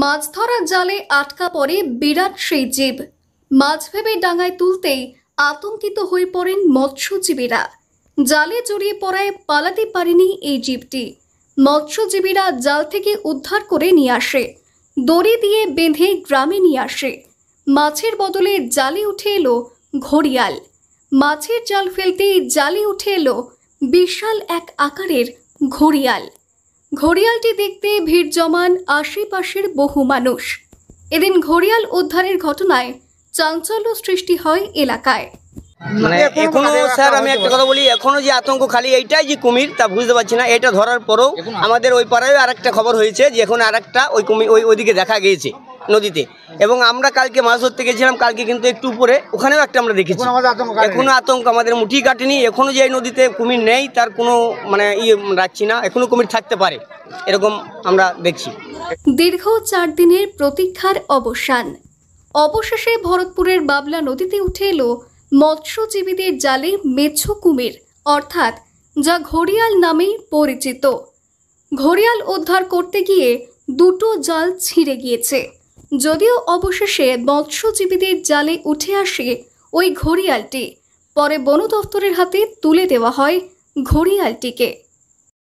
মাছ ধরার জালে আটকা পড়ে বিরাট সেই জীব। মাছ ভেবে ডাঙায় তুলতেই আতঙ্কিত হয়ে পড়েন মৎস্যজীবীরা। জালে জড়িয়ে পড়ায় পালাতে পারেনি এই জীবটি। মৎস্যজীবীরা জাল থেকে উদ্ধার করে নিয়ে আসে, দড়ি দিয়ে বেঁধে গ্রামে নিয়ে আসে। মাছের বদলে জালে উঠে এলো ঘড়িয়াল। মাছের জাল ফেলতেই জালে উঠে এলো বিশাল এক আকারের ঘড়িয়াল। ঘড়িয়ালটি দেখতে ভিড় জমান আশেপাশের বহু মানুষ। এদিন ঘড়িয়াল উদ্ধারের ঘটনায় চাঞ্চল্য সৃষ্টি হয় এলাকায়। মানে এখনো স্যার আমি একটা কথা বলি, এখনো যে আতঙ্ক খালি এইটাই যে কুমির তা বুঝতে পারছি না। এটা ধরার পরেও আমাদের ওই পাড়ায় আরেকটা খবর হয়েছে যে এখন আরেকটা ওই কুমির ওইদিকে দেখা গিয়েছে নদীতে, এবং আমরা কালকে মাছ ধরতে গেছিলাম, কালকে কিন্তু একটু উপরে ওখানেও একটা আমরা দেখেছি। এখনো আতঙ্ক আমাদের মুঠি কাটেনি। এখনো যে এই নদীতে কুমির নেই তার কোনো মানে রাখছি না, এখনো কুমির থাকতে পারে এরকম আমরা দেখছি। দীর্ঘ 4 দিনের প্রতীক্ষার অবসান। অবশেষে ভরতপুরের বাবলা নদীতে উঠে এলো মৎস্যজীবীদের জালে মেছো কুমির, অর্থাৎ যা ঘড়িয়াল নামেই পরিচিত। ঘড়িয়াল উদ্ধার করতে গিয়ে দুটো জাল ছিঁড়ে গিয়েছে। যদিও অবশেষে মৎস্যজীবীদের জালে উঠে আসে ওই ঘড়িয়ালটি, পরে বন দফতরের হাতে তুলে দেওয়া হয় ঘড়িয়ালটিকে।